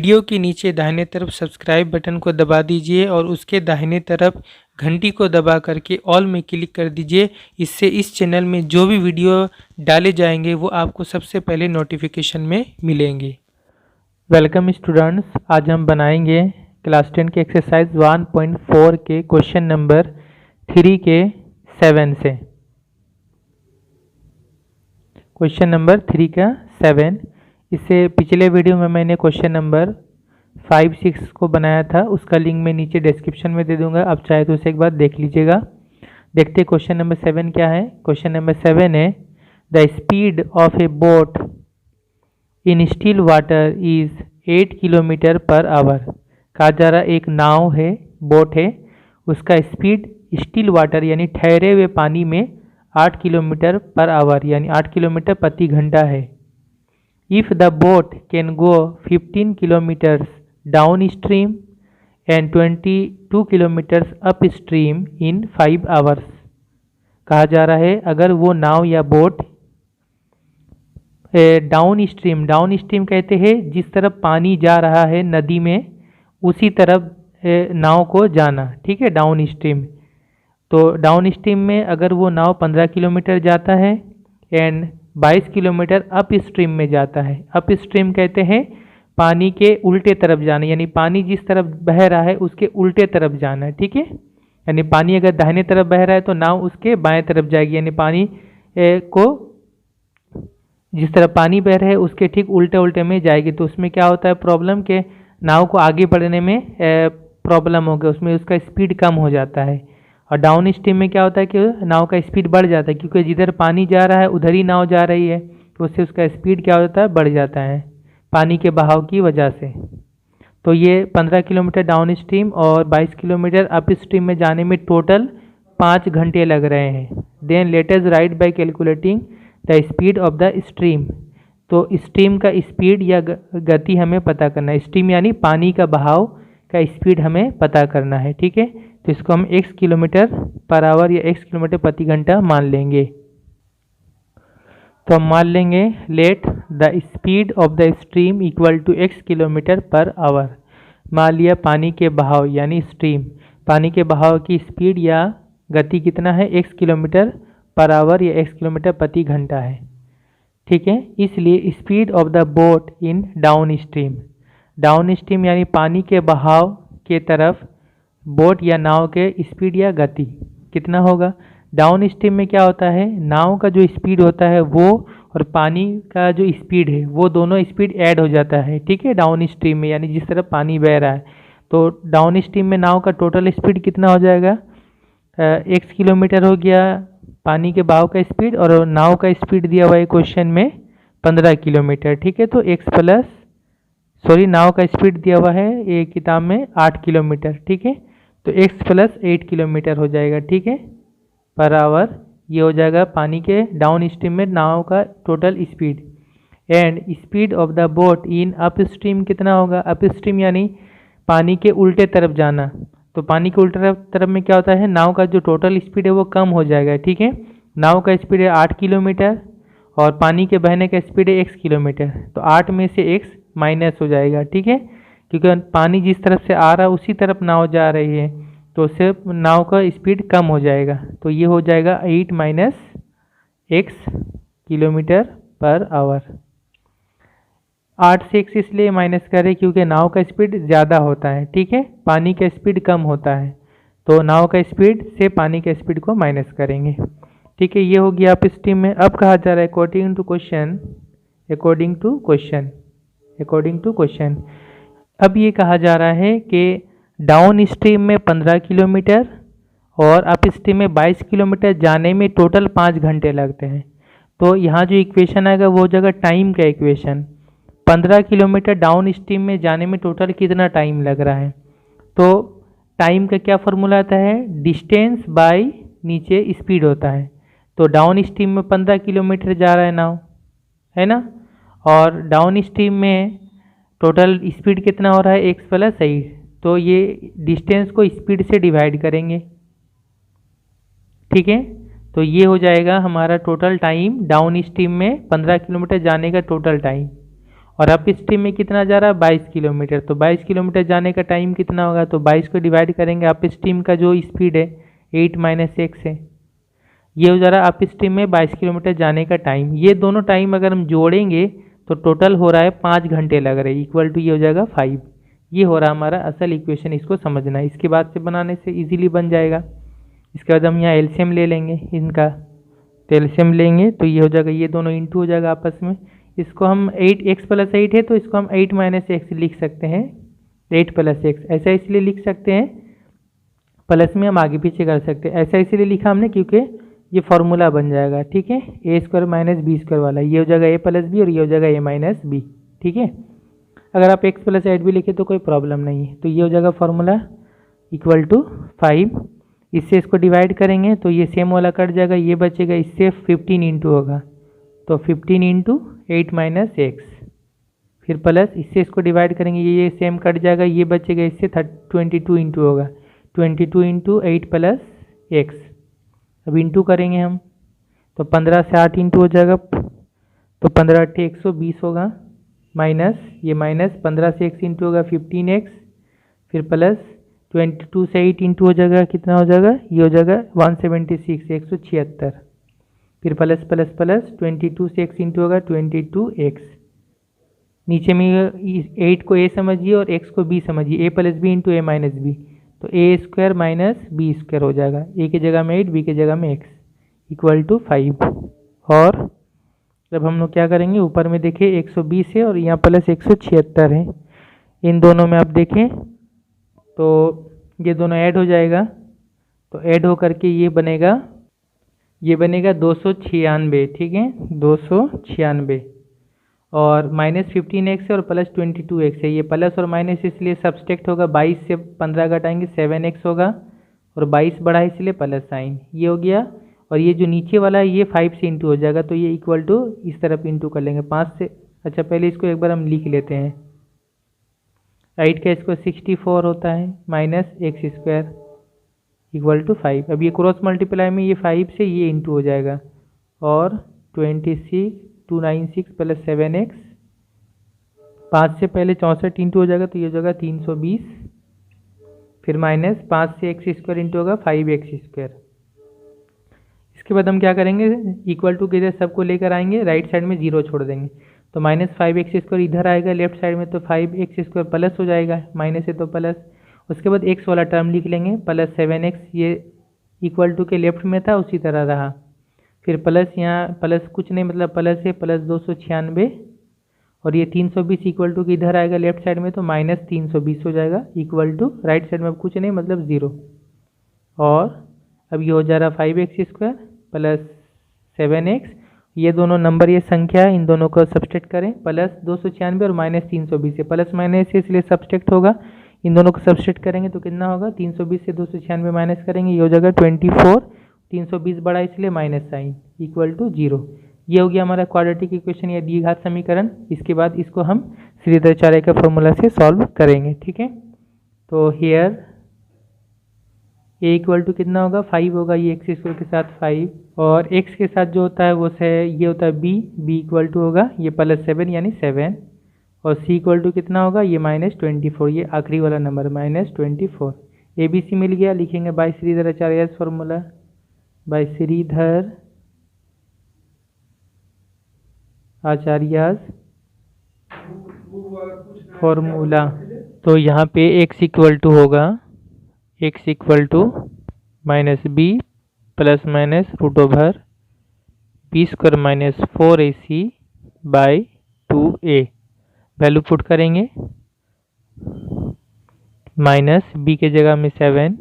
Video के नीचे दाहिने तरफ सब्सक्राइब बटन को दबा दीजिए और उसके दाहिने तरफ घंटी को दबा करके ऑल में क्लिक कर दीजिए। इससे इस चैनल में जो भी वीडियो डाले जाएंगे वो आपको सबसे पहले नोटिफिकेशन में मिलेंगे। वेलकम स्टूडेंट्स, आज हम बनाएंगे क्लास 10 के एक्सरसाइज 1.4 के क्वेश्चन नंबर 3 के 7 से। क्वेश्चन नंबर 3 का 7। इससे पिछले वीडियो में मैंने क्वेश्चन नंबर 5, 6 को बनाया था, उसका लिंक मैं नीचे डिस्क्रिप्शन में दे दूंगा, आप चाहे तो उसे एक बार देख लीजिएगा। देखते क्वेश्चन नंबर 7 क्या है। क्वेश्चन नंबर 7 है the speed of A boat in still water is 8 kilometre per our. कहा जा रहा एक नाव है, बोट है, उसका स्पीड स्टिल वाटर यानी ठहरे हुए पानी में 8 किलोमीटर पर आवर यानी 8 किलोमीटर प्रति घंटा है। If the boat can go 15 kilometres down stream and 22 kilometres up stream in 5 hours. कहा जा रहा है अगर वो नाव या बोट डाउन स्ट्रीम कहते हैं जिस तरफ पानी जा रहा है नदी में, उसी तरफ नाव को जाना, ठीक है, डाउन स्ट्रीम। तो डाउन स्ट्रीम में अगर वो नाव 15 किलोमीटर जाता है एंड 22 किलोमीटर अप स्ट्रीम में जाता है। अप स्ट्रीम कहते हैं पानी के उल्टे तरफ जाना, यानी पानी जिस तरफ बह रहा है उसके उल्टे तरफ जाना है, ठीक है। यानी पानी अगर दाहिने तरफ बह रहा है तो नाव उसके बाएं तरफ जाएगी, यानी पानी को जिस तरफ पानी बह रहा है उसके ठीक उल्टे उल्टे में जाएगी। तो उसमें क्या होता है प्रॉब्लम के नाव को आगे बढ़ने में प्रॉब्लम हो गया, उसमें उसका स्पीड कम हो जाता है। और डाउन स्ट्रीम में क्या होता है कि नाव का स्पीड बढ़ जाता है, क्योंकि जिधर पानी जा रहा है उधर ही नाव जा रही है, तो उससे उसका स्पीड क्या होता है, बढ़ जाता है पानी के बहाव की वजह से। तो ये 15 किलोमीटर डाउन स्ट्रीम और 22 किलोमीटर अप स्ट्रीम में जाने में टोटल 5 घंटे लग रहे हैं। Then let us write by calculating the speed of the stream. तो स्ट्रीम का स्पीड या गति हमें पता करना है। स्ट्रीम यानी पानी का बहाव का स्पीड हमें पता करना है, ठीक है। तो इसको हम x किलोमीटर पर आवर या x किलोमीटर प्रति घंटा मान लेंगे। तो हम मान लेंगे let the speed of the stream equal to x kilometre per hour. मान लिया पानी के बहाव यानी स्ट्रीम, पानी के बहाव की स्पीड या गति कितना है, x किलोमीटर पर आवर या x किलोमीटर प्रति घंटा है, ठीक है। इसलिए speed of the boat in down stream यानी पानी के बहाव के तरफ बोट या नाव के स्पीड या गति कितना होगा। डाउन स्ट्रीम में क्या होता है, नाव का जो स्पीड होता है वो और पानी का जो स्पीड है वो दोनों स्पीड ऐड हो जाता है, ठीक है, डाउन स्ट्रीम में यानी जिस तरफ पानी बह रहा है। तो डाउन स्ट्रीम में नाव का टोटल स्पीड कितना हो जाएगा, x किलोमीटर हो गया पानी के बहाव का स्पीड, और नाव का स्पीड दिया हुआ है क्वेश्चन में 15 किलोमीटर, ठीक है। तो नाव का स्पीड दिया हुआ है ये किताब में 8 किलोमीटर, ठीक है। तो x प्लस 8 किलोमीटर हो जाएगा, ठीक है, पर आवर। ये हो जाएगा पानी के डाउन स्ट्रीम में नाव का total speed. And speed of the boat in up stream कितना होगा, अप स्ट्रीम यानी पानी के उल्टे तरफ जाना। तो पानी के उल्टे तरफ में क्या होता है, नाव का जो टोटल स्पीड है वो कम हो जाएगा, ठीक है। नाव का स्पीड है 8 किलोमीटर और पानी के बहने का स्पीड है x किलोमीटर, तो 8 में से x माइनस हो जाएगा, ठीक है, क्योंकि पानी जिस तरफ से आ रहा है उसी तरफ नाव जा रही है, तो उससे नाव का स्पीड कम हो जाएगा। तो ये हो जाएगा 8 minus x kilometre per our. 8 से x इसलिए माइनस करें क्योंकि नाव का स्पीड ज़्यादा होता है, ठीक है, पानी का स्पीड कम होता है, तो नाव का स्पीड से पानी के स्पीड को माइनस करेंगे, ठीक है। ये हो गया अप स्ट्रीम में। अब कहा जा रहा है अकॉर्डिंग टू क्वेश्चन। अब ये कहा जा रहा है कि डाउन स्ट्रीम में 15 किलोमीटर और अप स्ट्रीम में 22 किलोमीटर जाने में टोटल 5 घंटे लगते हैं। तो यहाँ जो इक्वेशन आएगा वो जगह टाइम का इक्वेशन, 15 किलोमीटर डाउन स्ट्रीम में जाने में टोटल कितना टाइम लग रहा है। तो टाइम का क्या फॉर्मूला आता है, डिस्टेंस बाय नीचे स्पीड होता है। तो डाउन स्ट्रीम में 15 किलोमीटर जा रहा है नाव, है ना, और डाउन स्ट्रीम में टोटल स्पीड कितना हो रहा है, x प्लस 8। तो ये डिस्टेंस को स्पीड से डिवाइड करेंगे, ठीक है। तो ये हो जाएगा हमारा टोटल टाइम डाउन स्ट्रीम में 15 किलोमीटर जाने का टोटल टाइम, और अप स्ट्रीम में कितना जा रहा है 22 किलोमीटर। तो 22 किलोमीटर जाने का टाइम कितना होगा, तो 22 को डिवाइड करेंगे, अप स्ट्रीम का जो स्पीड है 8 - x है, ये हो जा रहा है अप स्ट्रीम में 22 किलोमीटर जाने का टाइम। ये दोनों टाइम अगर हम जोड़ेंगे तो टोटल हो रहा है 5 घंटे लग रहे हैं, इक्वल टू ये हो जाएगा 5। ये हो रहा है हमारा असल इक्वेशन, इसको समझना है। इसके बाद से बनाने से इजीली बन जाएगा। इसके बाद हम यहाँ एलसीएम ले लेंगे इनका, तो एलसीएम लेंगे तो ये हो जाएगा, ये दोनों इंटू हो जाएगा आपस में। इसको हम 8x + 8 है तो इसको हम 8 - x लिख सकते हैं, 8 + x ऐसा इसलिए लिख सकते हैं, प्लस में हम आगे पीछे कर सकते हैं। ऐसा इसलिए लिखा हमने क्योंकि ये फॉर्मूला बन जाएगा, ठीक है, a² - b² वाला, ये हो जाएगा a + b और ये हो जाएगा a - b, ठीक है। अगर आप x + 8 भी लिखे तो कोई प्रॉब्लम नहीं है। तो ये हो जाएगा फॉर्मूला इक्वल टू 5। इससे इसको डिवाइड करेंगे तो ये सेम वाला कट जाएगा, ये बचेगा, इससे 15 इंटू होगा, तो 15 इंटू 8 - x, फिर प्लस इससे इसको डिवाइड करेंगे, ये सेम कट जाएगा, ये बचेगा, इससे 22 इंटू होगा, 22 इंटू 8 + x। अब इंटू करेंगे हम तो 15 से 8 इंटू हो जाएगा, तो 15 × 8 = 120 होगा, माइनस ये माइनस 15 से x इंटू होगा 15x, फिर प्लस 22 से 8 इंटू हो जाएगा, कितना हो जाएगा, ये हो जाएगा 176 176, फिर प्लस प्लस प्लस 22 से x इंटू होगा 22x। नीचे में 8 को a समझिए और x को b समझिए, a + b into a - b, तो a² - b² हो जाएगा, a की जगह में 8 b की जगह में x इक्वल टू 5। और जब हम लोग क्या करेंगे, ऊपर में देखें 120 है और यहाँ प्लस 176 है, इन दोनों में आप देखें तो ये दोनों ऐड हो जाएगा, तो ऐड हो करके ये बनेगा 296, ठीक है, 296। और -15x है और प्लस 22x है, ये प्लस और माइनस इसलिए सब्सट्रैक्ट होगा, 22 से 15 घटाएंगे 7x होगा, और 22 बढ़ा इसलिए प्लस साइन, ये हो गया। और ये जो नीचे वाला है ये 5 से इंटू हो जाएगा, तो ये इक्वल टू इस तरफ इंटू कर लेंगे 5 से। अच्छा पहले इसको एक बार हम लिख लेते हैं, 8 का स्क्वायर 64 होता है, -x² इक्वल टू 5। अब ये क्रॉस मल्टीप्लाई में ये 5 से ये इंटू हो जाएगा, और 296 + 7x, 5 से पहले 64 इंटू हो जाएगा, तो ये हो जाएगा 320, फिर माइनस 5 से x² इंटू होगा 5x²। इसके बाद हम क्या करेंगे, इक्वल टू के इधर सबको लेकर आएंगे, राइट साइड में 0 छोड़ देंगे, तो -5x² इधर आएगा लेफ्ट साइड में, तो 5x² प्लस हो जाएगा, माइनस है तो प्लस। उसके बाद x वाला टर्म लिख लेंगे, प्लस 7x, ये इक्वल टू के लेफ्ट में था उसी तरह रहा, फिर प्लस यहाँ प्लस कुछ नहीं मतलब प्लस है, प्लस 296, और ये 320 इक्वल टू के इधर आएगा लेफ्ट साइड में, तो -320 हो जाएगा, इक्वल टू राइट साइड में अब कुछ नहीं मतलब 0। और अब ये हो जा रहा 5x² + 7x, ये दोनों नंबर ये संख्या है, इन दोनों को सब्सट्रैक्ट करें, प्लस 296 और -320 है, प्लस माइनस है इसलिए सब्सट्रैक्ट होगा, इन दोनों को सब्सट्रैक्ट करेंगे तो कितना होगा, 320 से 296 माइनस करेंगे, ये हो जाएगा 24, 320 बढ़ा इसलिए माइनस साइन इक्वल टू 0। ये हो गया हमारा क्वाड्रेटिक इक्वेशन या द्विघात समीकरण। इसके बाद इसको हम श्रीधराचार्य का फॉर्मूला से सॉल्व करेंगे, ठीक है। तो हियर a इक्वल टू कितना होगा, 5 होगा, ये x² के साथ 5, और x के साथ जो होता है वो से ये होता है b इक्वल टू होगा ये +7 यानी 7, और c इक्वल टू कितना होगा, ये -24, ये आखिरी वाला नंबर -24। ABC मिल गया, लिखेंगे by Shridharacharya formula, by Shridhar Acharya formula. तो यहाँ पे x इक्वल टू होगा, x equal to -b ± √b² - 4ac by 2a, value put करेंगे, माइनस b के जगह में 7,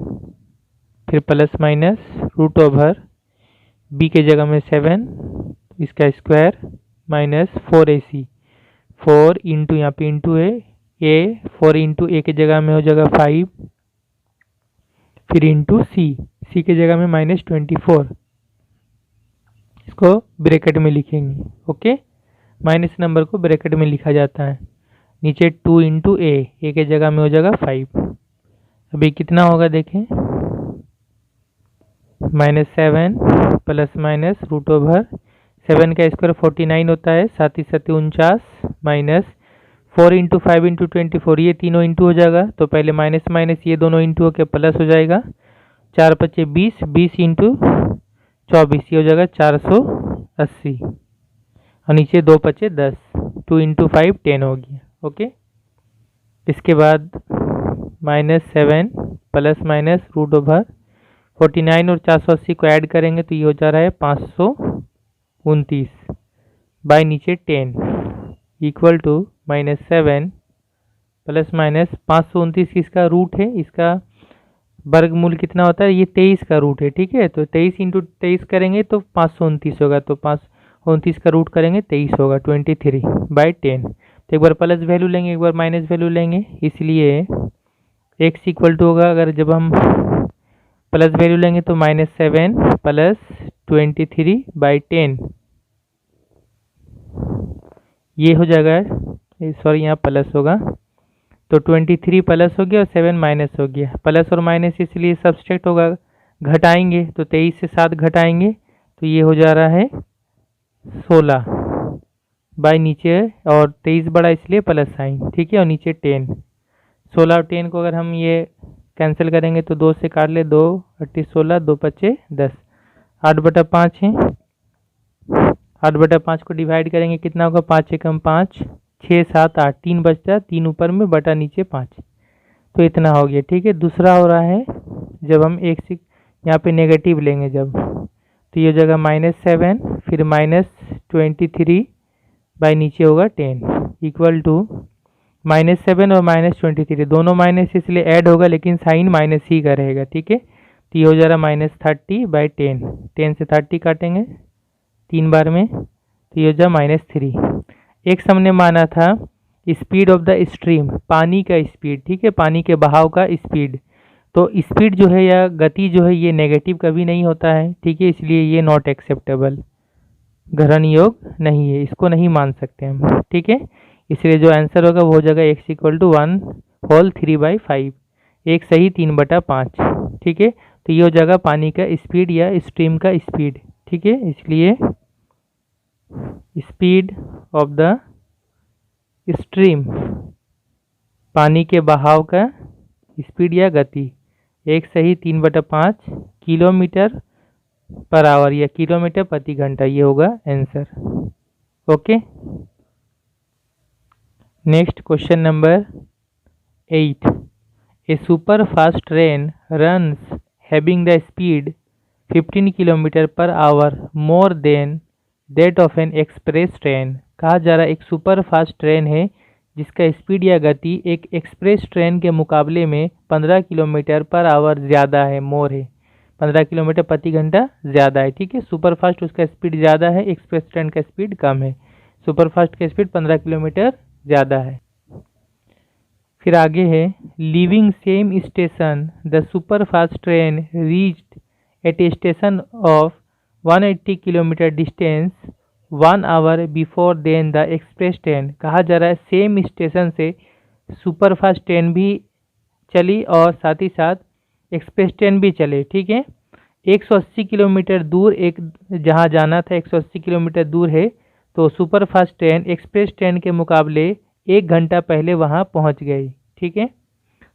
फिर प्लस माइनस √b के जगह में 7, इसका स्क्वायर -4ac, 4 इंटू यहाँ पे इंटू है a, 4 इंटू a के जगह में हो जाएगा 5, फिर इंटू c के जगह में -24, इसको ब्रैकेट में लिखेंगे, ओके, माइनस नंबर को ब्रैकेट में लिखा जाता है, नीचे 2 इंटू a के जगह में हो जाएगा 5। अभी कितना होगा देखें, -7 ± √7 का स्क्वायर 49 होता है, 7 × 7 = 49, माइनस 4 × 5 × 24 ये तीनों इंटू हो जाएगा, तो पहले माइनस माइनस ये दोनों इंटू होकर प्लस हो जाएगा। 4 × 5 = 20, 20 × 24 ये हो जाएगा 480, और नीचे 2 × 5 = 10, 2 × 5 10 हो गया। ओके, इसके बाद -7 प्लस माइनस √49 और 480 को ऐड करेंगे तो ये हो जा रहा है 529 बाय नीचे 10 इक्वल टू -7 प्लस माइनस 529 किसका रूट है, इसका वर्गमूल कितना होता है, ये 23 का रूट है। ठीक है, तो 23 × 23 करेंगे तो 529 होगा, तो 529 का रूट करेंगे 23 होगा, 23/10। तो एक बार प्लस वैल्यू लेंगे, एक बार माइनस वैल्यू लेंगे, इसलिए x इक्वल टू होगा, अगर जब हम प्लस वैल्यू लेंगे तो -7 प्लस 23/10 ये हो जाएगा, सॉरी यहाँ प्लस होगा, तो 23 प्लस हो गया और 7 माइनस हो गया। प्लस और माइनस इसलिए सब्सट्रैक्ट होगा, घटाएंगे तो 23 से 7 घटाएंगे तो ये हो जा रहा है 16 बाय नीचे, और 23 बड़ा इसलिए प्लस साइन। ठीक है, और नीचे 10, 16 और 10 को अगर हम ये कैंसिल करेंगे तो 2 से काट ले, 2 × 16, 2 × 5 = 10, 8/5 है। 8/5 को डिवाइड करेंगे कितना होगा, 5 × 5 6 7 8, 3 बचता, 3 ऊपर में बटा नीचे 5, तो इतना हो गया। ठीक है, दूसरा हो रहा है जब हम एक से यहाँ पे नेगेटिव लेंगे जब, तो ये जगह -7 फिर -23 बाय नीचे होगा 10 इक्वल टू -7 और -23 दोनों माइनस इसलिए ऐड होगा, लेकिन साइन माइनस ही का रहेगा। ठीक है, तो ये हो जा रहा -30/10, 10 से 30 काटेंगे 3 बार में, तो ये हो जा -3। एक हमने माना था स्पीड ऑफ द स्ट्रीम, पानी का स्पीड। ठीक है, पानी के बहाव का स्पीड, तो स्पीड जो है या गति जो है ये नेगेटिव कभी नहीं होता है। ठीक है, इसलिए ये नॉट एक्सेप्टेबल, ग्रहण योग नहीं है, इसको नहीं मान सकते हम। ठीक है, इसलिए जो आंसर होगा वो हो जाएगा x = 1 3/5, एक सही 3/5। ठीक है, तो ये हो जाएगा पानी का स्पीड या स्ट्रीम का स्पीड। ठीक है, इसलिए स्पीड ऑफ द स्ट्रीम, पानी के बहाव का स्पीड या गति, एक सही 3/5 km/h या किलोमीटर प्रति घंटा, ये होगा answer. Okay, next question number 8, A super fast train runs having the speed 15 km/h more than that of N express train. कहा जा रहा है एक सुपर फास्ट ट्रेन है जिसका स्पीड या गति एक एक्सप्रेस ट्रेन के मुकाबले में 15 km/h ज़्यादा है, मोर है, 15 किलोमीटर प्रति घंटा ज़्यादा है। ठीक है, सुपर फास्ट उसका स्पीड ज़्यादा है, एक्सप्रेस ट्रेन का स्पीड कम है। सुपर फास्ट का स्पीड 15 किलोमीटर ज़्यादा है। फिर आगे है, leaving same station the super fast train reached at a station of 180 kilometre distance 1 hour before then the express train. कहा जा रहा है सेम स्टेशन से सुपर फास्ट ट्रेन भी चली और साथ ही साथ एक्सप्रेस ट्रेन भी चले। ठीक है, 180 किलोमीटर दूर एक जहां जाना था 180 किलोमीटर दूर है, तो super fast train express train के मुकाबले 1 घंटा पहले वहां पहुंच गई। ठीक है,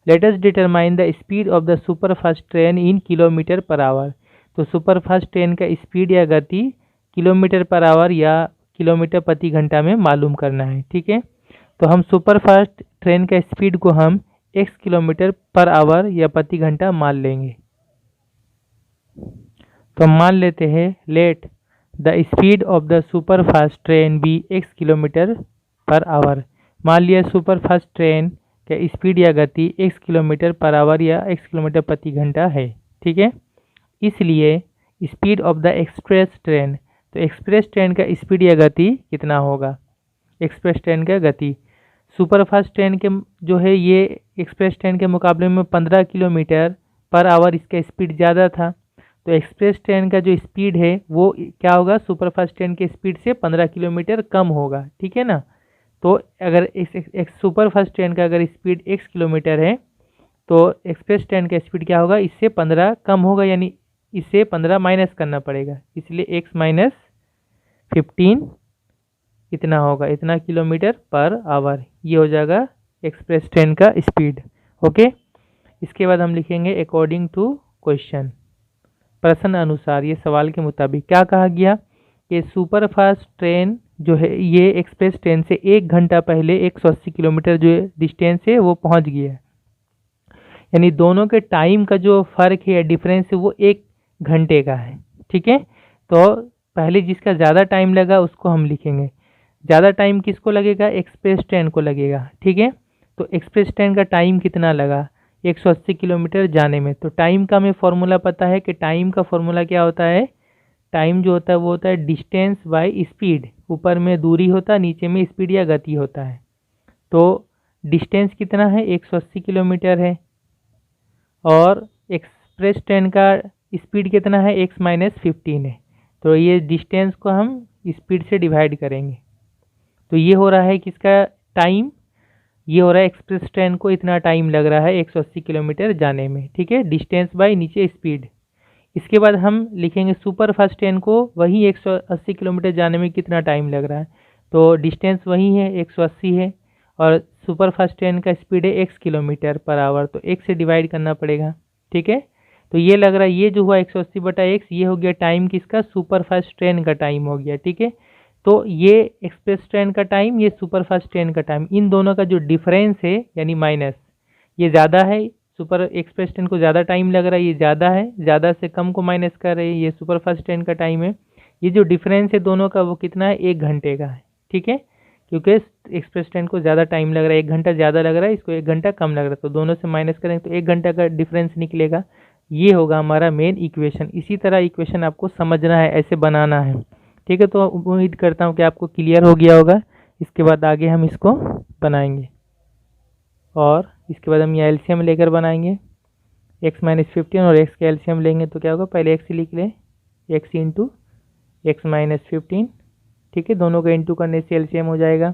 let us determine the speed of the super fast train in km/h। तो सुपर फास्ट ट्रेन का स्पीड या गति km/h या किलोमीटर प्रति घंटा में मालूम करना है। ठीक है, तो हम सुपर फास्ट ट्रेन का स्पीड को हम x km/h या प्रति घंटा मान लेंगे। तो हम मान लेते हैं let the speed of the super fast train be x km/h। मान लिया सुपर फास्ट ट्रेन का स्पीड या गति x km/h या x किलोमीटर प्रति घंटा है। ठीक है, इसलिए speed of the express train, तो एक्सप्रेस ट्रेन का स्पीड या गति कितना होगा, एक्सप्रेस ट्रेन का गति सुपर फास्ट ट्रेन के जो है ये एक्सप्रेस ट्रेन के मुकाबले में 15 km/h इसका स्पीड ज़्यादा था, तो एक्सप्रेस ट्रेन का जो स्पीड है वो क्या होगा, सुपर फास्ट ट्रेन के स्पीड से 15 किलोमीटर कम होगा। ठीक है ना, तो अगर इस सुपर फास्ट ट्रेन का अगर स्पीड x किलोमीटर है तो एक्सप्रेस ट्रेन का स्पीड क्या होगा, इससे 15 कम होगा, यानी इससे 15 माइनस करना पड़ेगा, इसलिए x - 15 इतना होगा, इतना किलोमीटर पर आवर, ये हो जाएगा एक्सप्रेस ट्रेन का स्पीड। ओके, इसके बाद हम लिखेंगे अकॉर्डिंग टू क्वेश्चन, प्रश्न अनुसार, ये सवाल के मुताबिक क्या कहा गया कि सुपर फास्ट ट्रेन जो है ये एक्सप्रेस ट्रेन से 1 घंटा पहले 180 किलोमीटर जो डिस्टेंस है वो पहुंच गया है। यानी दोनों के टाइम का जो फर्क है, डिफरेंस है, वो 1 घंटे का है। ठीक है, तो पहले जिसका ज़्यादा टाइम लगा उसको हम लिखेंगे। ज़्यादा टाइम किसको लगेगा? एक्सप्रेस ट्रेन को लगेगा। ठीक है, तो एक्सप्रेस ट्रेन का टाइम कितना लगा? 180 किलोमीटर जाने में। तो टाइम का हमें फॉर्मूला पता है कि टाइम का फॉर्मूला क्या होता है? टाइम जो होता है वो होता है डिस्टेंस बाय स्पीड। ऊपर में दूरी होता है, नीचे में स्पीड या गति होता है। तो डिस्टेंस कितना है? 180 किलोमीटर है, और एक्सप्रेस ट्रेन का स्पीड कितना है? x-15 है। तो ये डिस्टेंस को हम स्पीड से डिवाइड करेंगे, तो ये हो रहा है किसका टाइम? ये हो रहा है एक्सप्रेस ट्रेन को इतना टाइम लग रहा है 180 किलोमीटर जाने में। ठीक है, डिस्टेंस बाय नीचे स्पीड। इसके बाद हम लिखेंगे सुपर फास्ट ट्रेन को वही 180 किलोमीटर जाने में कितना टाइम लग रहा है। तो डिस्टेंस वही है, 180 है, और सुपर फास्ट ट्रेन का स्पीड है x किलोमीटर पर आवर, तो x से डिवाइड करना पड़ेगा। ठीक है, तो ये लग रहा है, ये जो हुआ 180/x, ये हो गया टाइम किसका? सुपर फास्ट ट्रेन का टाइम हो गया। ठीक है, तो ये एक्सप्रेस ट्रेन का टाइम, ये सुपर फास्ट ट्रेन का टाइम, इन दोनों का जो डिफरेंस है यानी माइनस, ये ज़्यादा है, सुपर एक्सप्रेस ट्रेन को ज़्यादा टाइम लग रहा है, ये ज़्यादा है, ज़्यादा से कम को माइनस कर रहे हैं, ये सुपर फास्ट ट्रेन का टाइम है। ये जो डिफरेंस है दोनों का वो कितना है? 1 घंटे का है। ठीक है, क्योंकि एक्सप्रेस ट्रेन को ज़्यादा टाइम लग रहा है, 1 घंटा ज़्यादा लग रहा है, इसको 1 घंटा कम लग रहा है, तो दोनों से माइनस करेंगे तो 1 घंटा का डिफरेंस निकलेगा। ये होगा हमारा मेन इक्वेशन। इसी तरह इक्वेशन आपको समझना है, ऐसे बनाना है। ठीक है, तो उम्मीद करता हूँ कि आपको क्लियर हो गया होगा। इसके बाद आगे हम इसको बनाएंगे, और इसके बाद हम ये एलसीएम लेकर बनाएंगे। x-15 और x का एलसीएम लेंगे तो क्या होगा? पहले x लिख लें, x इंटू x-15। ठीक है, दोनों का इंटू करने से एलसीएम हो जाएगा।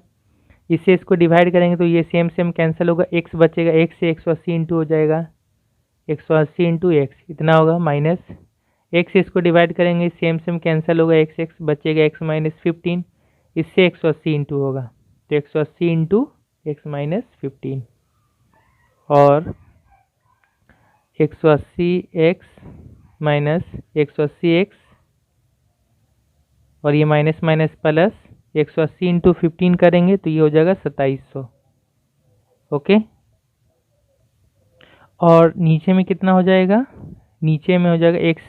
इससे इसको डिवाइड करेंगे तो ये सेम सेम कैंसिल होगा, x बचेगा, x से 180 इंटू हो जाएगा, 180 इंटू x इतना होगा, माइनस x से इसको डिवाइड करेंगे, सेम सेम कैंसिल होगा, x बचेगा, x-15, इससे 180 इंटू होगा, तो 180 इंटू x-15, और 180x माइनस 180x, और ये माइनस माइनस प्लस, 180 इंटू 15 करेंगे तो ये हो जाएगा 2700। ओके, और नीचे में कितना हो जाएगा? नीचे में हो जाएगा x,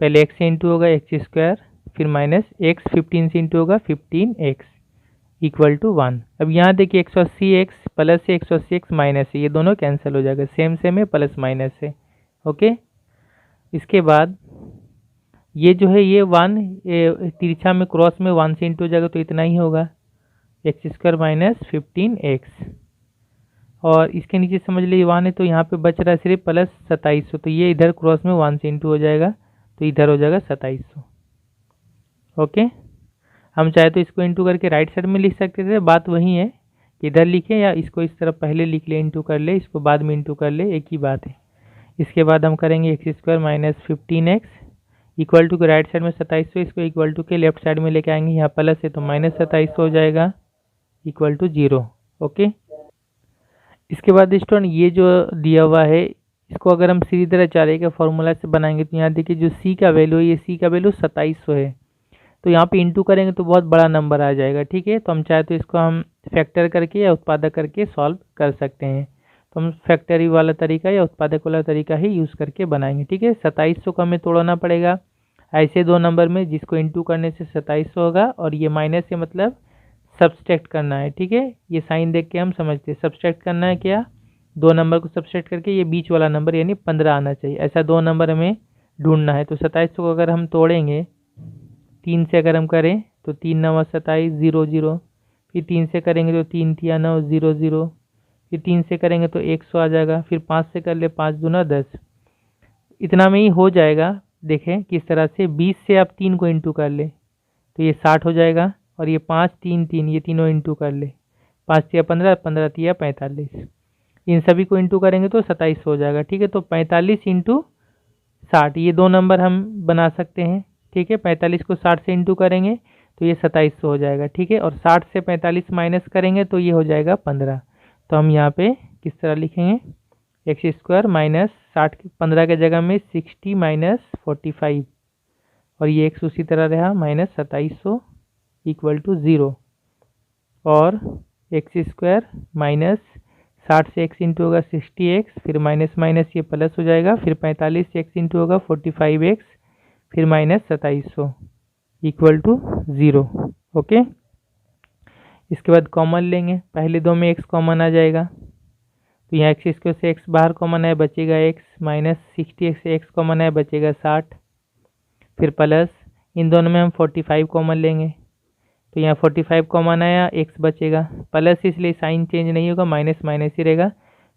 पहले x से इंटू होगा x², फिर माइनस x 15 से इंटू होगा 15x इक्वल टू 1। अब यहाँ देखिए 180x प्लस से 180x माइनस से, ये दोनों कैंसिल हो जाएगा, सेम सेम है, प्लस माइनस से। ओके, इसके बाद ये जो है ये 1 तिरछा में क्रॉस में 1 से इंटू हो जाएगा, तो इतना ही होगा, x² माइनस 15x, और इसके नीचे समझ लीजिए 1 है, तो यहाँ पे बच रहा है सिर्फ प्लस 2700, तो ये इधर क्रॉस में 1 से इंटू हो जाएगा, तो इधर हो जाएगा 2700। ओके, हम चाहे तो इसको इंटू करके राइट साइड में लिख सकते थे, बात वही है कि इधर लिखे या इसको इस तरफ पहले लिख ले, इंटू कर ले, इसको बाद में इंटू कर ले, एक ही बात है। इसके बाद हम करेंगे x² minus 15x equal to के राइट साइड में 2700, इसको इक्वल टू के लेफ्ट साइड में लेके आएंगे, यहाँ प्लस है तो माइनस 2700 हो जाएगा इक्वल टू 0। ओके, इसके बाद स्टूडेंट ये जो दिया हुआ है इसको अगर हम सीधी तरह चारे के फॉर्मूला से बनाएंगे तो यहाँ देखिए जो c का वैल्यू है, ये c का वैल्यू 2700 है, तो यहाँ पे इंटू करेंगे तो बहुत बड़ा नंबर आ जाएगा। ठीक है, तो हम चाहे तो इसको हम फैक्टर करके या उत्पादक करके सॉल्व कर सकते हैं, तो हम फैक्टरी वाला तरीका या उत्पादक वाला तरीका ही यूज़ करके बनाएंगे। ठीक है, 2700 को हमें तोड़ना पड़ेगा ऐसे दो नंबर में, जिसको इंटू करने से 2700 होगा, और ये माइनस से मतलब सब्सट्रैक्ट करना है। ठीक है, ये साइन देख के हम समझते हैं सब्सट्रैक्ट करना है क्या, दो नंबर को सब्सट्रैक्ट करके ये बीच वाला नंबर यानी 15 आना चाहिए, ऐसा दो नंबर हमें ढूंढना है। तो 2700 को अगर हम तोड़ेंगे 3 से अगर हम करें तो 3 9 27 0 0, फिर 3 से करेंगे तो 3 3 9 0 0, फिर 3 से करेंगे तो 100 आ जाएगा, फिर 5 से कर ले 5 दूना 10, इतना में ही हो जाएगा। देखें किस तरह से 20 से आप 3 को इंटू कर ले तो ये 60 हो जाएगा, और ये 5 3 3 ये तीनों इंटू कर ले, 5 3 15 15 3 45, इन सभी को इंटू करेंगे तो 2700 हो जाएगा। ठीक है, तो 45 इंटू 60 ये दो नंबर हम बना सकते हैं। ठीक है, 45 को 60 से इंटू करेंगे तो ये 2700 हो जाएगा। ठीक है, और 60 से 45 माइनस करेंगे तो ये हो जाएगा 15। तो हम यहाँ पे किस तरह लिखेंगे, एक्स स्क्वायर माइनस 60, 15 के जगह में 60 माइनस 45, और ये एक्स उसी तरह रहा माइनस 2700 इक्वल टू 0, और एक्स स्क्वायर माइनस 60 से एक्स इंटू होगा 60x, फिर माइनस माइनस ये प्लस हो जाएगा, फिर 45 से एक्स इंटू होगा 45x, फिर माइनस 2700 इक्वल टू 0। ओके, इसके बाद कॉमन लेंगे, पहले दो में x कॉमन आ जाएगा, तो यहाँ एक्स स्क्वायर से x बाहर कॉमन है, बचेगा x, माइनस 60x से x कॉमन है, बचेगा 60, फिर प्लस इन दोनों में हम 45 कॉमन लेंगे, तो यहाँ 45 कॉमन आया, x बचेगा, प्लस इसलिए साइन चेंज नहीं होगा, माइनस माइनस ही रहेगा।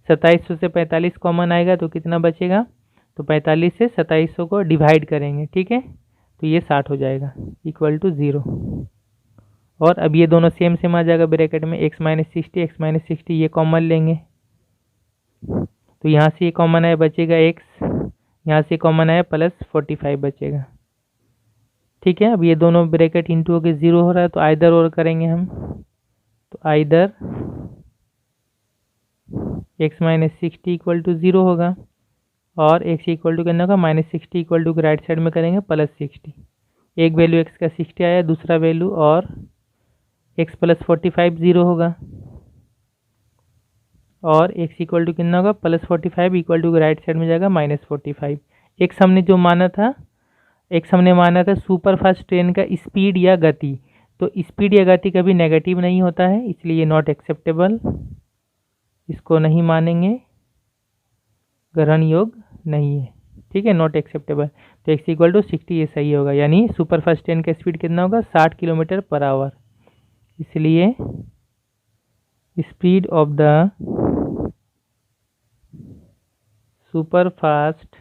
2700 से 45 कॉमन आएगा तो कितना बचेगा, तो 45 से 2700 को डिवाइड करेंगे। ठीक है, तो ये 60 हो जाएगा इक्वल टू 0। और अब ये दोनों सेम सेम आ जाएगा ब्रैकेट में, x माइनस 60 ये कॉमन लेंगे, तो यहाँ से ये कॉमन आया, बचेगा x, यहाँ से कॉमन आया प्लस 45 बचेगा। ठीक है, अब ये दोनों ब्रैकेट इंटू होकर 0 हो रहा है, तो आइदर और करेंगे हम, तो either x minus 60 equal to 0 होगा, और x इक्वल टू कितना होगा, minus 60 equal to right side में करेंगे प्लस 60, एक वैल्यू x का 60 आया, दूसरा वैल्यू और x प्लस 45 0 होगा, और x इक्वल टू कितना होगा, plus 45 equal to right side में जाएगा माइनस 45। x हमने जो माना था, x हमने माना था सुपर फास्ट ट्रेन का स्पीड या गति, तो स्पीड या गति कभी नेगेटिव नहीं होता है, इसलिए नॉट एक्सेप्टेबल, इसको नहीं मानेंगे, ग्रहण योग नहीं है। ठीक है, नॉट एक्सेप्टेबल, तो x इक्वल टू 60 ये सही होगा, यानी सुपर फास्ट ट्रेन का स्पीड कितना होगा, 60 किलोमीटर पर आवर, इसलिए speed of the super fast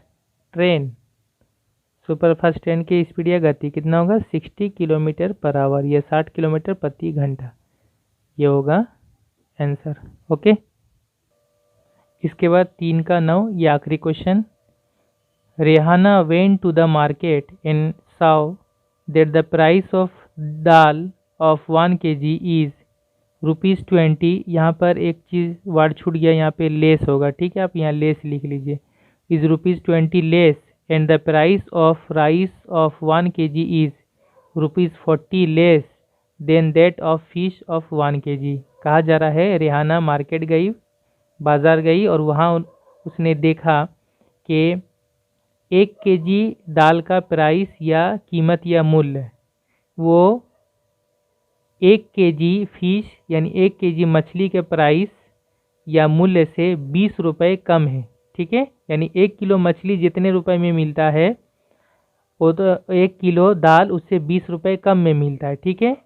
train की स्पीड या गति कितना होगा, 60 किलोमीटर पर आवर या 60 किलोमीटर प्रति घंटा, ये होगा आंसर। ओके, इसके बाद 3 का 9, ये आखिरी question. Rehana went to the market and saw that the price of dal of 1 kg is ₹20। यहाँ पर एक चीज़ वर्ड छूट गया, यहाँ पे लेस होगा। ठीक है, आप यहाँ लेस लिख लीजिए, is ₹20 less, and the price of rice of 1 kg is ₹40 less than that of fish of 1 kg। कहा जा रहा है रेहाना मार्केट गई, बाज़ार गई, और वहाँ उसने देखा कि 1 kg दाल का प्राइस या कीमत या मूल्य वो 1 kg फिश यानी 1 kg मछली के प्राइस या मूल्य से 20 रुपये कम है। ठीक है, यानी 1 किलो मछली जितने रुपए में मिलता है वो तो 1 किलो दाल उससे 20 रुपये कम में मिलता है। ठीक है,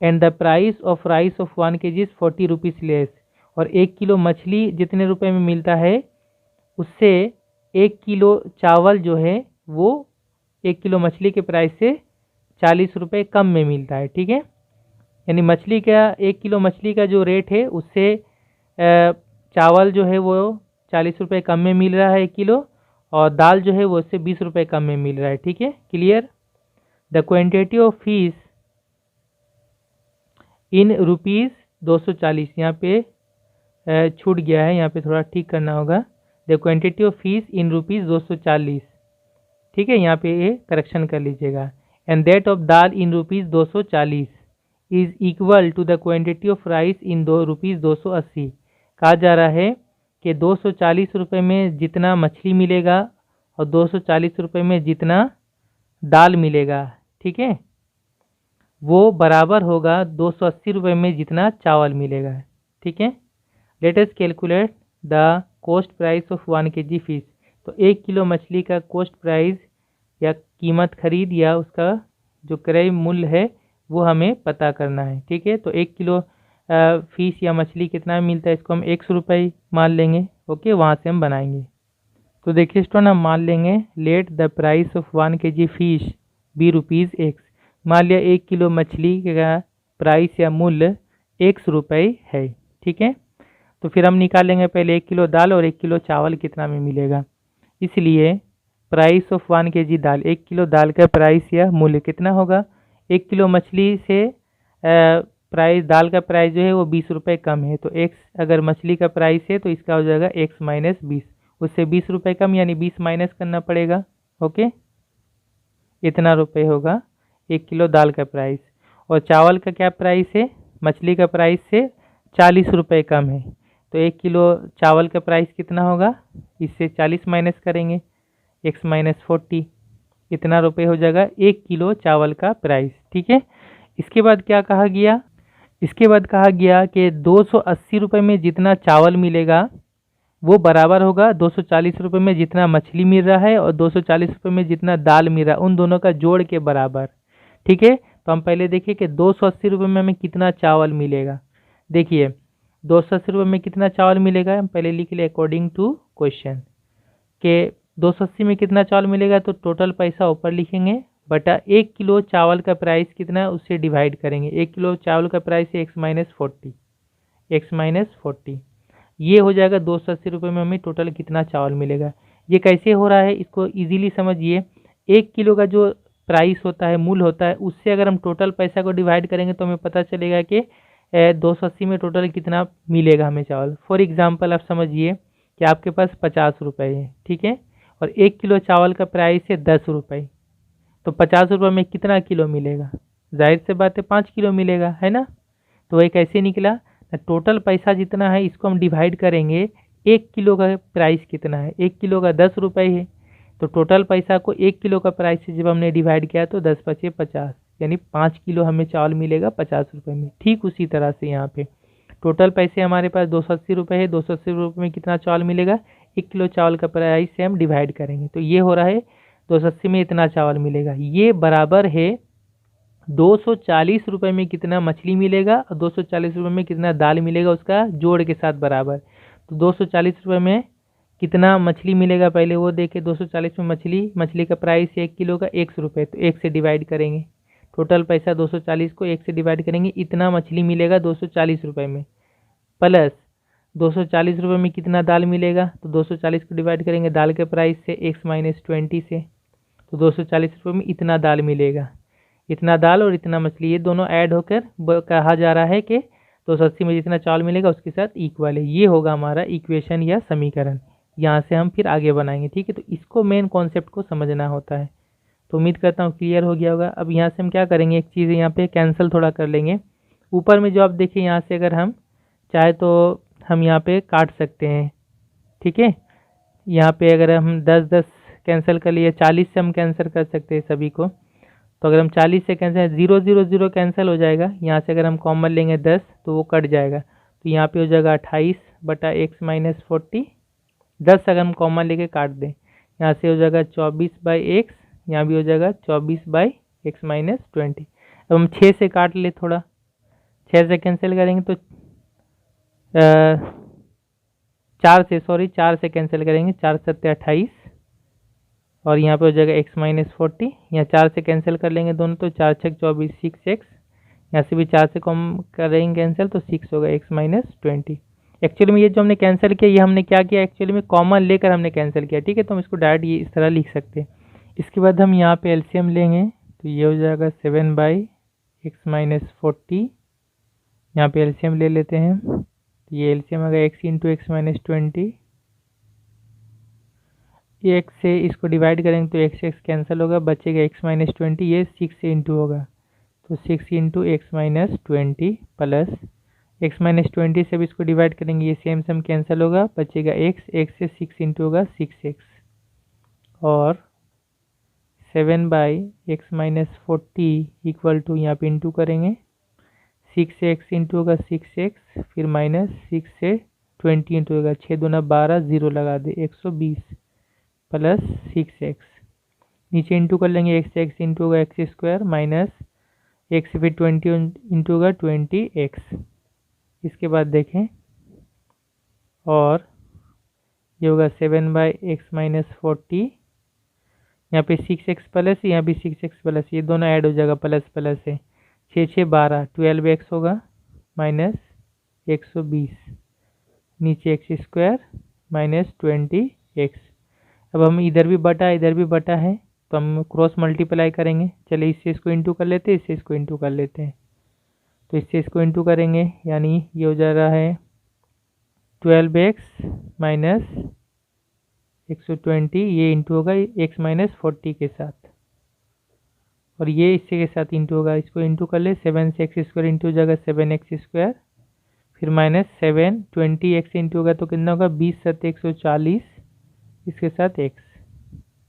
and the price of rice of 1 kg 40 rupees less, और 1 किलो मछली जितने रुपए में मिलता है उससे 1 किलो चावल जो है वो 1 किलो मछली के प्राइस से 40 रुपये कम में मिलता है। ठीक है, यानी मछली का 1 किलो मछली का जो रेट है उससे चावल जो है वो 40 रुपये कम में मिल रहा है 1 किलो, और दाल जो है वो उससे 20 रुपये कम में मिल रहा है। ठीक है, clear. The quantity of fish in ₹240, यहाँ पे छूट गया है, यहाँ पे थोड़ा ठीक करना होगा। The quantity of fish in ₹240, ठीक है, यहाँ पे ये करेक्शन कर लीजिएगा। And that of dal in ₹240 is equal to the quantity of rice in ₹280। कहा जा रहा है कि 240 रुपये में जितना मछली मिलेगा और 240 रुपये में जितना दाल मिलेगा, ठीक है, वो बराबर होगा 280 रुपये में जितना चावल मिलेगा। ठीक है, let us calculate the cost price of 1 kg fish. तो 1 किलो मछली का कॉस्ट प्राइस या कीमत खरीद या उसका जो क्रय मूल्य है वो हमें पता करना है। ठीक है, तो 1 किलो फिश या मछली कितना मिलता है, इसको हम 100 रुपये मान लेंगे। ओके, वहाँ से हम बनाएंगे। तो देखिए स्टूडेंट, हम मान लेंगे let the price of 1 kg fish be ₹X। मान लिया 1 किलो मछली का प्राइस या मूल्य 100 रुपये है। ठीक है, तो फिर हम निकालेंगे पहले 1 किलो दाल और 1 किलो चावल कितना में मिलेगा। इसलिए प्राइस ऑफ 1 kg दाल, 1 किलो दाल का प्राइस या मूल्य कितना होगा, 1 किलो मछली से प्राइस दाल का प्राइस जो है वो 20 रुपये कम है, तो x अगर मछली का प्राइस है तो इसका हो जाएगा x माइनस 20, उससे 20 रुपये कम यानी 20 माइनस करना पड़ेगा। ओके, इतना रुपये होगा 1 किलो दाल का प्राइस। और चावल का क्या प्राइस है, मछली का प्राइस से 40 रुपये कम है, तो 1 किलो चावल का प्राइस कितना होगा, इससे 40 माइनस करेंगे, x माइनस 40, इतना रुपये हो जाएगा 1 किलो चावल का प्राइस। ठीक है, इसके बाद क्या कहा गया, इसके बाद कहा गया कि 280 रुपये में जितना चावल मिलेगा वो बराबर होगा 240 रुपये में जितना मछली मिल रहा है और 240 रुपये में जितना दाल मिल रहा है, उन दोनों का जोड़ के बराबर। ठीक है, तो हम पहले देखिए कि 280 रुपये में हमें कितना चावल मिलेगा। देखिए 280 रुपये में कितना चावल मिलेगा, हम पहले लिख ले अकॉर्डिंग टू क्वेश्चन के 280 में कितना चावल मिलेगा, तो टोटल पैसा ऊपर लिखेंगे बटा 1 किलो चावल का प्राइस कितना है उससे डिवाइड करेंगे। 1 किलो चावल का प्राइस है x माइनस 40, एक्स माइनस 40, ये हो जाएगा 280 रुपये में हमें टोटल कितना चावल मिलेगा। ये कैसे हो रहा है इसको इजीली समझिए, 1 किलो का जो प्राइस होता है, मूल होता है, उससे अगर हम टोटल पैसा को डिवाइड करेंगे तो हमें पता चलेगा कि 280 में टोटल कितना मिलेगा हमें चावल। फॉर एग्जांपल आप समझिए कि आपके पास 50 रुपये है, ठीक है, और 1 किलो चावल का प्राइस है 10 रुपये, तो 50 रुपये में कितना किलो मिलेगा, जाहिर से बात है 5 किलो मिलेगा, है ना। तो वही कैसे निकला, टोटल पैसा जितना है इसको हम डिवाइड करेंगे 1 किलो का प्राइस कितना है, 1 किलो का 10 रुपये है, तो टोटल पैसा को 1 किलो का प्राइस से जब हमने डिवाइड किया तो 10 पचे 50, यानी 5 किलो हमें चावल मिलेगा 50 रुपये में। ठीक उसी तरह से यहाँ पे टोटल पैसे हमारे पास 280 रुपये है, 280 रुपये में कितना चावल मिलेगा, 1 किलो चावल का प्राइस से हम डिवाइड करेंगे, तो ये हो रहा है 280 में इतना चावल मिलेगा, ये बराबर है 240 रुपये में कितना मछली मिलेगा और 240 रुपये में कितना दाल मिलेगा, उसका जोड़ के साथ बराबर। तो 240 रुपये में कितना मछली मिलेगा पहले वो देखे, 240 में मछली का प्राइस है 1 किलो का 100 रुपये, तो 1 से डिवाइड करेंगे, टोटल पैसा 240 को 1 से डिवाइड करेंगे, इतना मछली मिलेगा 240 रुपये में, प्लस 240 रुपये में कितना दाल मिलेगा, तो 240 को डिवाइड करेंगे दाल के प्राइस से x माइनस 20 से, तो 240 रुपये में इतना दाल मिलेगा, इतना दाल और इतना मछली, ये दोनों ऐड होकर कहा जा रहा है कि 280 में जितना चावल मिलेगा उसके साथ इक्वल है। ये होगा हमारा इक्वेशन या समीकरण, यहाँ से हम फिर आगे बनाएंगे। ठीक है, तो इसको मेन कॉन्सेप्ट को समझना होता है। तो उम्मीद करता हूँ क्लियर हो गया होगा। अब यहाँ से हम क्या करेंगे, एक चीज़ यहाँ पे कैंसिल थोड़ा कर लेंगे। ऊपर में जो आप देखिए यहाँ से अगर हम चाहे तो हम यहाँ पे काट सकते हैं। ठीक है, यहाँ पे अगर हम 10-10 कैंसिल कर लिए, 40 से हम कैंसिल कर सकते हैं सभी को। तो अगर हम 40 से कैंसिल, 0 कैंसिल हो जाएगा। यहाँ से अगर हम कॉमन लेंगे 10 तो वो कट जाएगा, तो यहाँ पे हो जाएगा 28 बटा x माइनस 40। 10 अगर हम कॉमन लेके काट दें, यहाँ से हो जाएगा 24/x, यहाँ भी हो जाएगा 24/x माइनस 20। अब हम 6 से काट ले, थोड़ा 6 से कैंसिल करेंगे तो 4 से कैंसिल करेंगे, 4 7 28, और यहाँ पे हो जाएगा x माइनस 40। यहाँ 4 से कैंसिल कर लेंगे दोनों, तो 4 6 24 6x, यहाँ से भी 4 से कम करेंगे कैंसिल तो 6 होगा x माइनस 20। एक्चुअली में ये जो हमने कैंसिल किया, ये हमने क्या किया, एक्चुअली में कॉमन लेकर हमने कैंसिल किया। ठीक है, तो हम इसको डायरेक्ट ये इस तरह लिख सकते हैं। इसके बाद हम यहाँ पे एलसीएम लेंगे, तो ये हो जाएगा 7/x माइनस 40। यहाँ पे एलसीएम ले लेते हैं, तो ये एलसीएम आ गया x इंटू x माइनस 20। ये x से इसको डिवाइड करेंगे तो x कैंसिल होगा, बचेगा x माइनस 20, ये 6 से इंटू होगा, तो 6 into x minus 20 plus x minus 20 से भी इसको डिवाइड करेंगे, ये सेम सम कैंसिल होगा, बचेगा x से 6 इंटू होगा 6x, और 7/x माइनस 40 इक्वल टू यहाँ पे इंटू करेंगे, 6 से x इंटू होगा 6x, फिर माइनस 6 से 20 इंटू होगा, 6 दूना 12, 0 लगा दे 120 प्लस 6x, नीचे इंटू कर लेंगे, x इंटू होगा x स्क्वायर माइनस x फिर 20 इंटू होगा 20x। इसके बाद देखें, और ये होगा 7/x माइनस 40, यहाँ पे 6x प्लस, यहाँ भी 6x प्लस, ये दोनों ऐड हो जाएगा प्लस प्लस से, 6 6 12, 12x होगा माइनस 120, नीचे x स्क्वायर माइनस 20x। अब हम इधर भी बटा है तो हम क्रॉस मल्टीप्लाई करेंगे। चलिए इससे इसको इंटू कर लेते हैं, इससे इसको इंटू कर लेते हैं। तो इससे इसको इंटू करेंगे, यानी ये हो जा रहा है 12x माइनस 120, ये इंटू होगा x माइनस 40 के साथ, और ये इससे के साथ इंटू होगा। इसको इंटू कर ले, 7 से एक्स स्क्वायर इंटू हो जाएगा 7x स्क्वायर, फिर माइनस 7 20x इंटू होगा तो कितना होगा 20 7 140, इसके साथ x।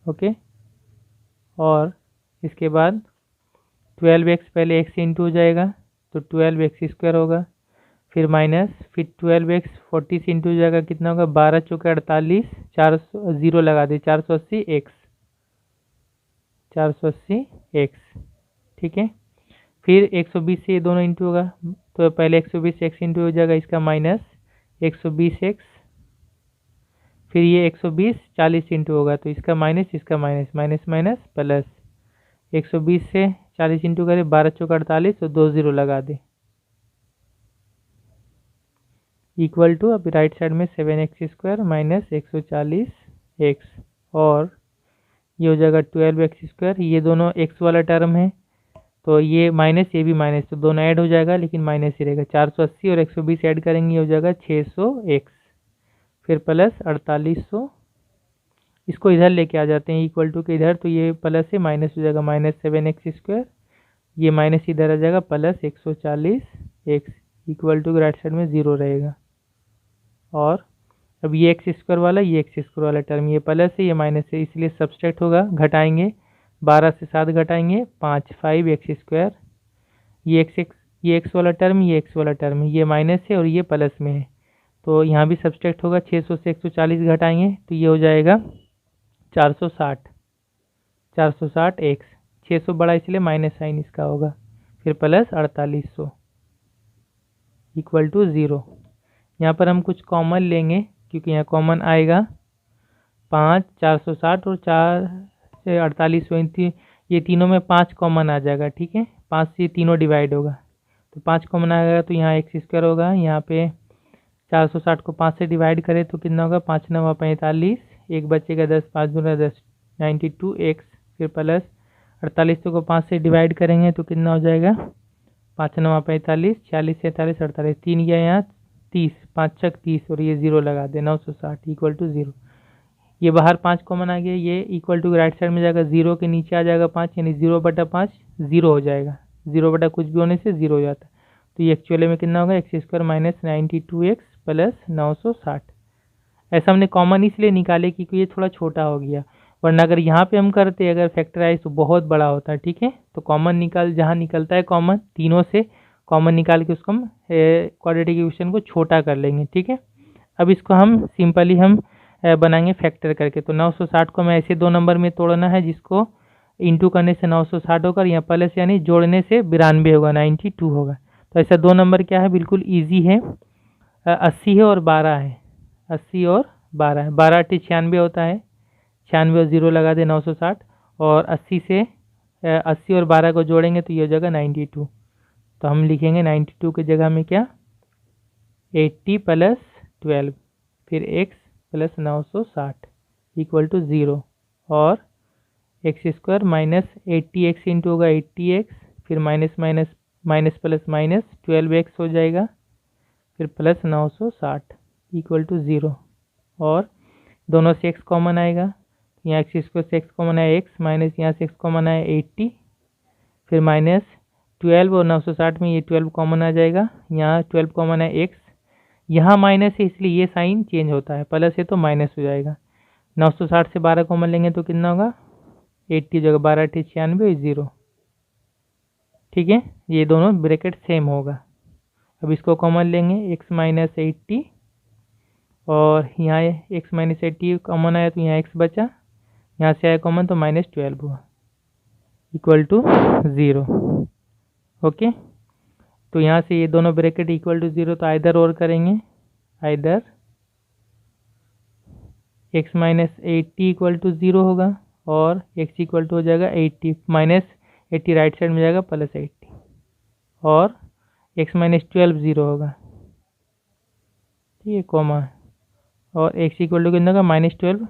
ओके, और इसके बाद 12x पहले x से इंटू हो जाएगा तो 12x स्क्वायर होगा, फिर माइनस, फिर 12x 40 से इंटू हो जाएगा, कितना होगा 12 चौके 48, 400 जीरो लगा दे, 480x। ठीक है, फिर 120 से ये दोनों इंटू होगा, तो पहले 120 से x इंटू हो जाएगा, इसका माइनस 120x, फिर ये 120 40 इंटू होगा तो इसका माइनस, इसका माइनस, माइनस माइनस प्लस, 120 से 40 इंटू करे 12 चौका 48, तो 2 जीरो लगा दे, इक्वल टू, अब राइट साइड में 7x स्क्वायर माइनस 140x, और ये हो जाएगा 12x स्क्वायर। ये दोनों x वाला टर्म है तो ये माइनस, ये भी माइनस, तो दोनों ऐड हो जाएगा लेकिन माइनस ही रहेगा। 480 और 120 ऐड करेंगे, हो जाएगा 600x, फिर प्लस 4800, इसको इधर लेके आ जाते हैं इक्वल टू के इधर, तो ये प्लस से माइनस हो जाएगा, माइनस 7x स्क्वायर, ये माइनस इधर आ जाएगा, plus 140x, equal to right side में 0 रहेगा। और अब ये एक्स स्क्वायर वाला, ये एक्स स्क्वायर वाला टर्म, ये प्लस है ये माइनस है, इसलिए सब्सट्रैक्ट होगा, घटाएंगे, 12 से 7 घटाएंगे 5, 5x स्क्वायर, ये एक्स वाला टर्म, ये एक्स वाला टर्म, ये माइनस है और ये प्लस में है, तो यहाँ भी सब्सट्रैक्ट होगा, 600 से 140 घटाएंगे तो ये हो जाएगा 460x, 600 बड़ा इसलिए माइनस साइन इसका होगा, फिर प्लस 4800 इक्वल टू 0। यहाँ पर हम कुछ कॉमन लेंगे क्योंकि यहाँ कॉमन आएगा, 5 460 और 4 से 4800, ये तीनों में 5 कॉमन आ जाएगा। ठीक है, 5 से तीनों डिवाइड होगा तो 5 कॉमन आएगा, तो यहाँ एक्स स्क्वायर होगा, यहाँ पे 460 को 5 से डिवाइड करें तो कितना होगा 5 9 45, एक बचेगा 10, 5 गुना 10 92x, फिर प्लस 4800 को 5 से डिवाइड करेंगे तो कितना हो जाएगा 5 9 45, 46 47 48, 3 गया यहाँ 30, 5 छक 30, और ये 0 लगा दे, 960 इक्वल टू 0। ये बाहर 5 कॉमन आ गया, ये इक्वल टू राइट साइड में जाएगा, 0 के नीचे आ जाएगा 5, यानी 0/5 0 हो जाएगा, 0 कुछ भी होने से 0 हो जाता है। तो ये एक्चुअली में कितना होगा x square minus 92x plus 960। ऐसा हमने कॉमन इसलिए निकाले क्योंकि ये थोड़ा छोटा हो गया, वरना अगर यहाँ पे हम करते अगर फैक्टराइज तो बहुत बड़ा होता है। ठीक है, तो कॉमन निकाल, जहाँ निकलता है कॉमन, तीनों से कॉमन निकाल के उसको हम क्वाड्रेटिक इक्वेशन को छोटा कर लेंगे। ठीक है, अब इसको हम सिंपली हम बनाएंगे फैक्टर करके, तो 960 को मैं ऐसे 2 नंबर में तोड़ना है, जिसको इंटू करने से 960 होगा, यहाँ प्लस यानी जोड़ने से 92 होगा, 92 होगा। तो ऐसा 2 नंबर क्या है, बिल्कुल ईजी है, 80 है और 12 है, 80 और 12 है, 12 8 96 होता है, 96 और 0 लगा दे 960, और 80 से 80 और 12 को जोड़ेंगे तो ये हो जाएगा 92। तो हम लिखेंगे 92 की जगह में क्या 80 प्लस 12, फिर x प्लस 960 इक्वल टू 0, और x square minus 80x into होगा 80x, फिर minus minus minus plus minus 12x हो जाएगा, फिर प्लस 960 इक्वल टू 0, और दोनों से x कॉमन आएगा, यहाँ एक्स स्क्वायर से x कॉमन आया x, माइनस यहाँ से x कॉमन आया 80, फिर माइनस 12 और 960 में ये 12 कॉमन आ जाएगा, यहाँ 12 कॉमन है x, यहाँ माइनस है इसलिए ये साइन चेंज होता है, प्लस है तो माइनस हो जाएगा। 960 से 12 कॉमन लेंगे तो कितना होगा 80 जगह 12 8 96 0। ठीक है, ये दोनों ब्रैकेट सेम होगा। अब इसको कॉमन लेंगे, x माइनस 80 और यहाँ x माइनस 80 कॉमन आया तो यहाँ x बचा, यहाँ से आया कॉमन तो माइनस 12 हुआ इक्वल टू 0। ओके, तो यहाँ से ये दोनों ब्रैकेट इक्वल टू 0, तो आइदर और करेंगे, either x minus 80 equal to 0 होगा, और x इक्वल टू हो जाएगा 80, माइनस 80 राइट साइड में जाएगा प्लस 80, और x माइनस 12 0 होगा। ठीक है, कॉमा, और x इक्वल टू कितना होगा -12,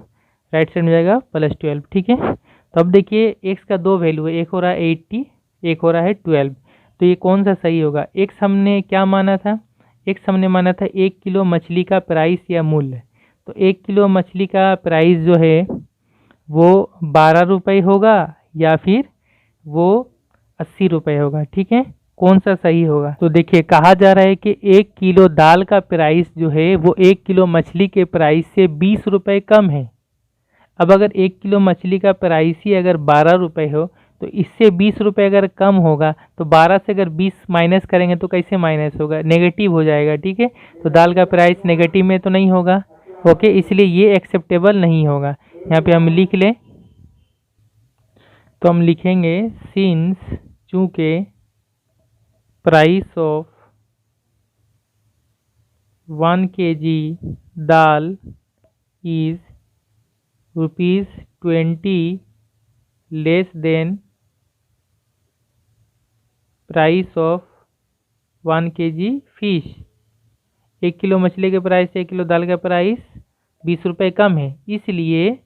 राइट साइड में जाएगा +12। ठीक है, तो अब देखिए x का दो वैल्यू है, एक हो रहा है 80, एक हो रहा है 12। तो ये कौन सा सही होगा? x हमने क्या माना था? x हमने माना था 1 किलो मछली का प्राइस या मूल्य। तो 1 किलो मछली का प्राइस जो है वो 12 रुपये होगा या फिर वो 80 रुपये होगा। ठीक है, कौन सा सही होगा? तो देखिए कहा जा रहा है कि 1 किलो दाल का प्राइस जो है वो 1 किलो मछली के प्राइस से 20 रुपये कम है। अब अगर 1 किलो मछली का प्राइस ही अगर 12 रुपये हो तो इससे 20 रुपये अगर कम होगा तो 12 से अगर 20 माइनस करेंगे तो कैसे माइनस होगा? नेगेटिव हो जाएगा। ठीक है, तो दाल का प्राइस नेगेटिव में तो नहीं होगा। ओके, इसलिए ये एक्सेप्टेबल नहीं होगा। यहाँ पे हम लिख लें, तो हम लिखेंगे सिंस, चूँकि price of 1 kg dal is ₹20 less than price of 1 kg fish. 1 kilo मछली के प्राइस से 1 किलो दाल का प्राइस 20 रुपये कम है, इसलिए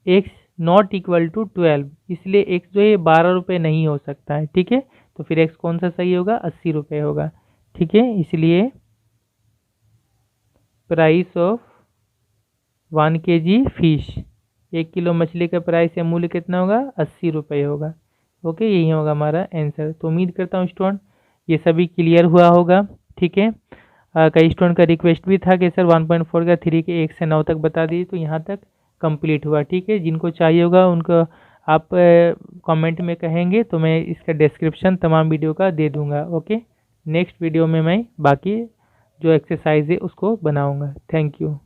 x नॉट इक्वल टू 12, इसलिए x जो है 12 रुपये नहीं हो सकता है। ठीक है, तो फिर x कौन सा सही होगा? 80 रुपये होगा। ठीक है, इसलिए price of 1 kg fish, 1 kilo मछली का प्राइस या मूल्य कितना होगा? 80 रुपये होगा। ओके, यही होगा हमारा आंसर। तो उम्मीद करता हूँ स्टूडेंट ये सभी क्लियर हुआ होगा। ठीक है, कई स्टूडेंट का रिक्वेस्ट भी था कि सर 1.4 का 3 के 1 से 9 तक बता दीजिए, तो यहाँ तक कंप्लीट हुआ। ठीक है, जिनको चाहिए होगा उनको आप कमेंट में कहेंगे तो मैं इसका डिस्क्रिप्शन तमाम वीडियो का दे दूँगा। ओके, नेक्स्ट वीडियो में मैं बाकी जो एक्सरसाइज है उसको बनाऊँगा। Thank you.